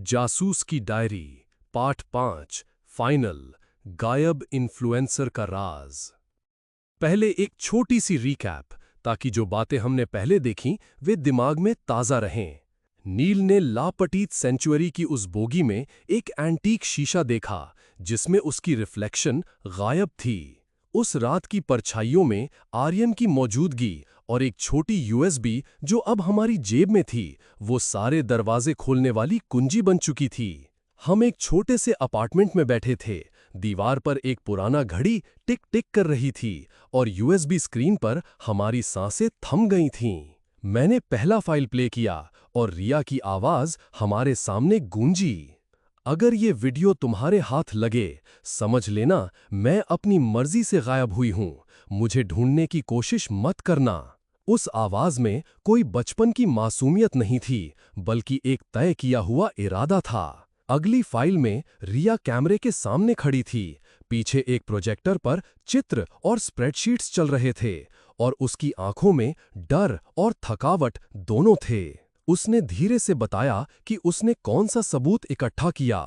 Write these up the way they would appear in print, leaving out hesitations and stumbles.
जासूस की diary part 5 final गायब इन्फ्लुएंसर का राज। पहले एक छोटी सी रिकैप ताकि जो बातें हमने पहले देखीं वे दिमाग में ताज़ा रहें। नील ने लापटीत सेंचुरी की उस बोगी में एक एंटीक शीशा देखा जिसमें उसकी रिफ्लेक्शन गायब थी। उस रात की परछाइयों में आर्यन की मौजूदगी और एक छोटी यूएसबी जो अब हमारी जेब में थी, वो सारे दरवाजे खोलने वाली कुंजी बन चुकी थी। हम एक छोटे से अपार्टमेंट में बैठे थे। दीवार पर एक पुराना घड़ी टिक टिक कर रही थी और यूएसबी स्क्रीन पर हमारी सांसें थम गई थीं। मैंने पहला फाइल प्ले किया और रिया की आवाज हमारे सामने गूंजी। अगर ये वीडियो तुम्हारे हाथ लगे, समझ लेना मैं अपनी मर्जी से गायब हुई हूं। मुझे ढूंढने की कोशिश मत करना। उस आवाज में कोई बचपन की मासूमियत नहीं थी, बल्कि एक तय किया हुआ इरादा था। अगली फाइल में रिया कैमरे के सामने खड़ी थी। पीछे एक प्रोजेक्टर पर चित्र और स्प्रेडशीट्स चल रहे थे और उसकी आंखों में डर और थकावट दोनों थे। उसने धीरे से बताया कि उसने कौन सा सबूत इकट्ठा किया।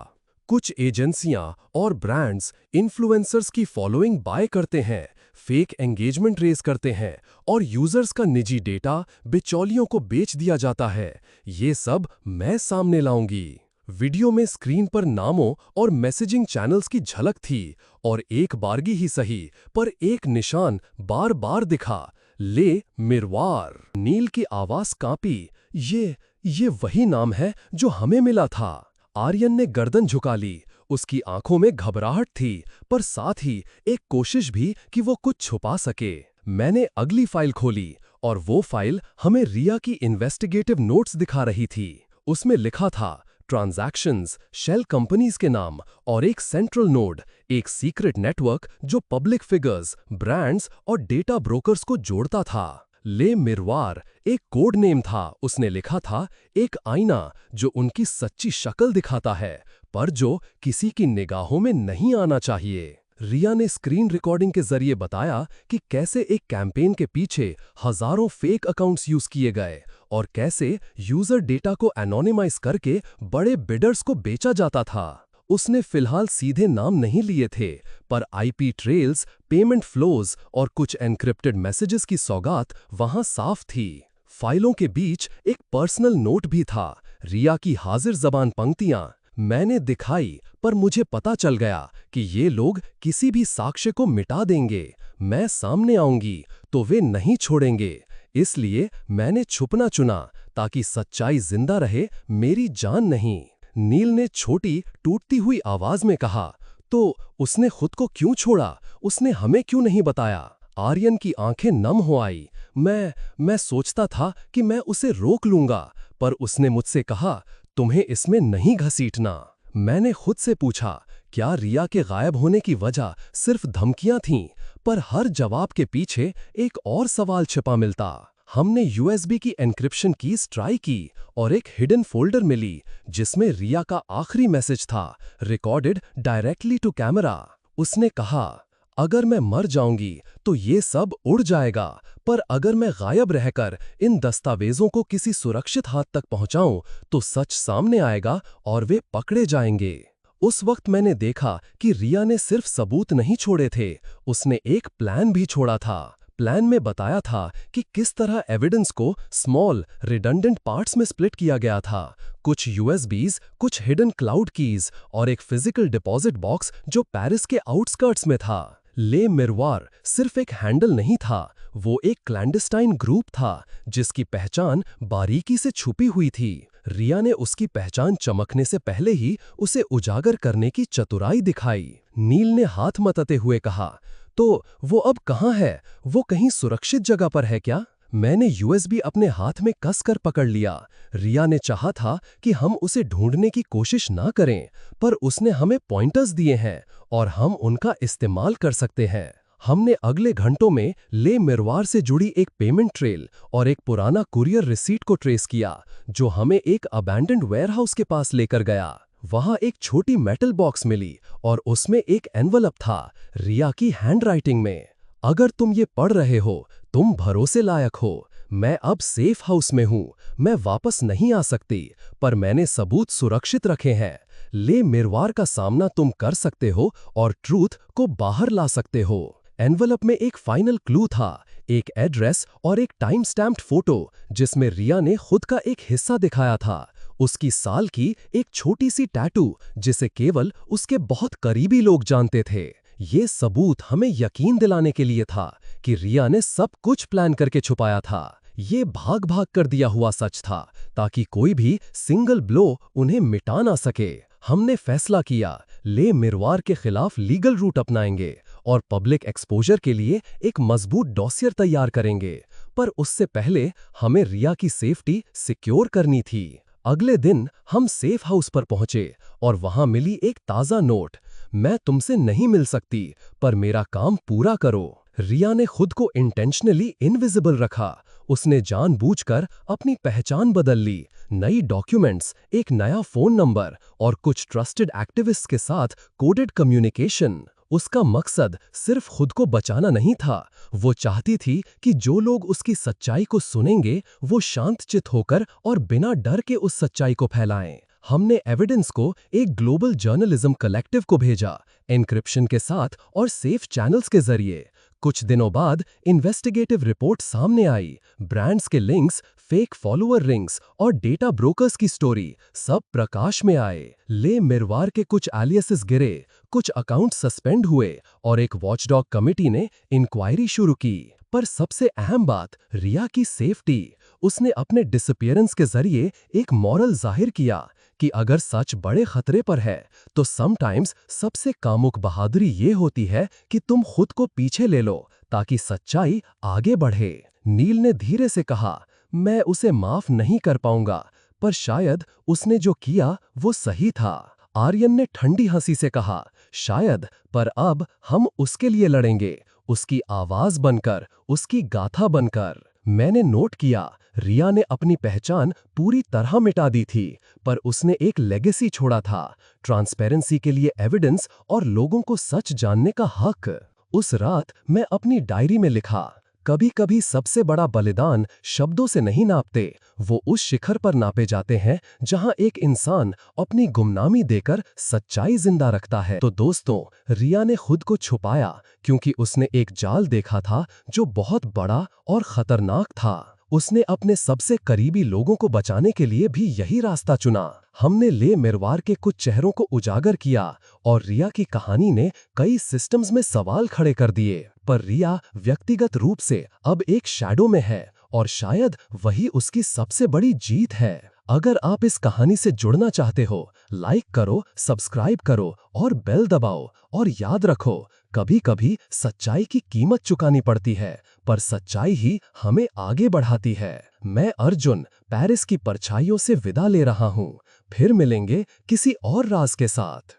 कुछ एजेंसियां और ब्रांड्स इन्फ्लुएंसर्स की फॉलोइंग बाय करते हैं, फेक एंगेजमेंट रेज करते हैं और यूजर्स का निजी डेटा बिचौलियों को बेच दिया जाता है। ये सब मैं सामने लाऊंगी। वीडियो में स्क्रीन पर नामों और मैसेजिंग चैनल्स की झलक थी और एक बारगी ही सही पर एक निशान बार बार दिखा, ले मिरवार। नील की आवाज कांपी। ये वही नाम है जो हमें मिला था। आर्यन ने गर्दन झुका ली। उसकी आंखों में घबराहट थी पर साथ ही एक कोशिश भी कि वो कुछ छुपा सके। मैंने अगली फाइल खोली और वो फाइल हमें रिया की इन्वेस्टिगेटिव नोट्स दिखा रही थी। उसमें लिखा था ट्रांजैक्शंस, शेल कंपनीज के नाम और एक सेंट्रल नोड, एक सीक्रेट नेटवर्क जो पब्लिक फिगर्स, ब्रांड्स और डेटा ब्रोकर्स को जोड़ता था। ले मिरवार एक कोड नेम था। उसने लिखा था, एक आईना जो उनकी सच्ची शक्ल दिखाता है पर जो किसी की निगाहों में नहीं आना चाहिए। रिया ने स्क्रीन रिकॉर्डिंग के जरिए बताया कि कैसे एक कैंपेन के पीछे हजारों फेक अकाउंट्स यूज किए गए और कैसे यूजर डेटा को एनोनिमाइज करके बड़े बिडर्स को बेचा जाता था। उसने फिलहाल सीधे नाम नहीं लिए थे, पर आईपी ट्रेल्स, पेमेंट फ्लोज और कुछ एन्क्रिप्टेड मैसेजेस की सौगात वहां साफ थी। फाइलों के बीच एक पर्सनल नोट भी था। रिया की हाजिर जबान पंक्तियां मैंने दिखाई पर मुझे पता चल गया कि ये लोग किसी भी साक्ष्य को मिटा देंगे। मैं सामने आऊंगी तो वे नहीं छोड़ेंगे। इसलिए मैंने छुपना चुना ताकि सच्चाई जिंदा रहे, मेरी जान नहीं। नील ने छोटी टूटती हुई आवाज में कहा, तो उसने खुद को क्यों छोड़ा? उसने हमें क्यों नहीं बताया? आर्यन की आंखें नम हो आई। मैं सोचता था कि मैं उसे रोक लूंगा, पर उसने मुझसे कहा, तुम्हें इसमें नहीं घसीटना। मैंने खुद से पूछा, क्या रिया के गायब होने की वजह सिर्फ धमकियां थीं? पर हर जवाब के पीछे एक और सवाल छिपा मिलता। हमने यूएसबी की एन्क्रिप्शन कीज ट्राई की और एक हिडन फोल्डर मिली जिसमें रिया का आखिरी मैसेज था, रिकॉर्डेड डायरेक्टली टू कैमरा। उसने कहा, अगर मैं मर जाऊंगी तो ये सब उड़ जाएगा, पर अगर मैं गायब रहकर इन दस्तावेजों को किसी सुरक्षित हाथ तक पहुंचाऊं तो सच सामने आएगा और वे पकड़े जाएंगे। उस वक्त मैंने देखा कि रिया ने सिर्फ सबूत नहीं छोड़े थे, उसने एक प्लान भी छोड़ा था। प्लान में बताया था कि किस तरह एविडेंस को स्मॉल रिडंडेंट पार्ट्स में स्प्लिट किया गया था। कुछ यूएसबीज, कुछ हिडन क्लाउड कीज और एक फिजिकल डिपॉजिट बॉक्स जो पेरिस के आउटस्कर्ट्स में था। ले मिरवार सिर्फ एक हैंडल नहीं था, वो एक क्लैंडस्टाइन ग्रुप था जिसकी पहचान बारीकी से छुपी हुई थी। रिया ने उसकी पहचान चमकने से पहले ही उसे उजागर करने की चतुराई दिखाई। नील ने हाथ मथते हुए कहा, तो वो अब कहाँ है? वो कहीं सुरक्षित जगह पर है क्या? मैंने यूएसबी अपने हाथ में कसकर पकड़ लिया। रिया ने चाहा था कि हम उसे ढूंढने की कोशिश ना करें, पर उसने हमें पॉइंटर्स दिए हैं और हम उनका इस्तेमाल कर सकते हैं। हमने अगले घंटों में ले मिरवार से जुड़ी एक पेमेंट ट्रेल और एक पुराना कुरियर रिसीट को ट्रेस किया जो हमें एक अबैंडन्ड वेयरहाउस के पास लेकर गया। वहां एक छोटी मेटल बॉक्स मिली और उसमें एक एनवलप था, रिया की हैंडराइटिंग में। अगर तुम ये पढ़ रहे हो, तुम भरोसे लायक हो। मैं अब सेफ हाउस में हूं, मैं वापस नहीं आ सकती, पर मैंने सबूत सुरक्षित रखे हैं। ले मिरवार का सामना तुम कर सकते हो और ट्रूथ को बाहर ला सकते हो। एनवलप में एक फाइनल क्लू था, एक एड्रेस और एक टाइम स्टैम्प्ड फोटो जिसमें रिया ने खुद का एक हिस्सा दिखाया था। उसकी साल की एक छोटी सी टैटू जिसे केवल उसके बहुत करीबी लोग जानते थे। ये सबूत हमें यकीन दिलाने के लिए था कि रिया ने सब कुछ प्लान करके छुपाया था। ये भाग भाग कर दिया हुआ सच था ताकि कोई भी सिंगल ब्लो उन्हें मिटा ना सके। हमने फैसला किया, ले मिरवार के खिलाफ लीगल रूट अपनाएंगे और पब्लिक एक्सपोजर के लिए एक मजबूत डॉसियर तैयार करेंगे। पर उससे पहले हमें रिया की सेफ्टी सिक्योर करनी थी। अगले दिन हम सेफ हाउस पर पहुंचे और वहां मिली एक ताज़ा नोट, मैं तुमसे नहीं मिल सकती, पर मेरा काम पूरा करो। रिया ने खुद को इंटेंशनली इनविजिबल रखा। उसने जानबूझकर अपनी पहचान बदल ली। नई डॉक्यूमेंट्स, एक नया फोन नंबर और कुछ ट्रस्टेड एक्टिविस्ट्स के साथ कोडेड कम्युनिकेशन। उसका मकसद सिर्फ खुद को बचाना नहीं था, वो चाहती थी कि जो लोग उसकी सच्चाई को सुनेंगे वो शांतचित्त होकर और बिना डर के उस सच्चाई को फैलाएं। हमने एविडेंस को एक ग्लोबल जर्नलिज्म कलेक्टिव को भेजा, एन्क्रिप्शन के साथ और सेफ चैनल्स के जरिए। कुछ दिनों बाद इन्वेस्टिगेटिव रिपोर्ट सामने आई। ब्रांड्स के लिंक्स, फेक फॉलोअर रिंग्स और डेटा ब्रोकर्स की स्टोरी सब प्रकाश में आए। ले मिरवार के कुछ एलियासेस गिरे, कुछ अकाउंट सस्पेंड हुए और एक वॉचडॉग कमिटी ने इंक्वायरी शुरू की। पर सबसे अहम बात, रिया की सेफ्टी। उसने अपने डिसअपीयरेंस के जरिए एक मॉरल जाहिर किया कि अगर सच बड़े खतरे पर है तो समटाइम्स सबसे कामुक बहादुरी ये होती है कि तुम खुद को पीछे ले लो ताकि सच्चाई आगे बढ़े। नील ने धीरे से कहा, मैं उसे माफ नहीं कर पाऊंगा, पर शायद उसने जो किया वो सही था। आर्यन ने ठंडी हंसी से कहा, शायद, पर अब हम उसके लिए लड़ेंगे, उसकी आवाज बनकर, उसकी गाथा बनकर। मैंने नोट किया, रिया ने अपनी पहचान पूरी तरह मिटा दी थी, पर उसने एक लेगेसी छोड़ा था, ट्रांसपेरेंसी के लिए एविडेंस और लोगों को सच जानने का हक। उस रात मैं अपनी डायरी में लिखा, कभी कभी सबसे बड़ा बलिदान शब्दों से नहीं नापते, वो उस शिखर पर नापे जाते हैं जहां एक इंसान अपनी गुमनामी देकर सच्चाई जिंदा रखता है। तो दोस्तों, रिया ने खुद को छुपाया क्योंकि उसने एक जाल देखा था जो बहुत बड़ा और खतरनाक था। उसने अपने सबसे करीबी लोगों को बचाने के लिए भी यही रास्ता चुना। हमने ले मिरवार के कुछ चेहरों को उजागर किया और रिया की कहानी ने कई सिस्टम्स में सवाल खड़े कर दिए। पर रिया व्यक्तिगत रूप से अब एक शैडो में है और शायद वही उसकी सबसे बड़ी जीत है। अगर आप इस कहानी से जुड़ना चाहते हो, लाइक करो, सब्सक्राइब करो और बेल दबाओ। और याद रखो, कभी कभी सच्चाई की कीमत चुकानी पड़ती है, पर सच्चाई ही हमें आगे बढ़ाती है। मैं अर्जुन पेरिस की परछाइयों से विदा ले रहा हूं। फिर मिलेंगे किसी और राज के साथ।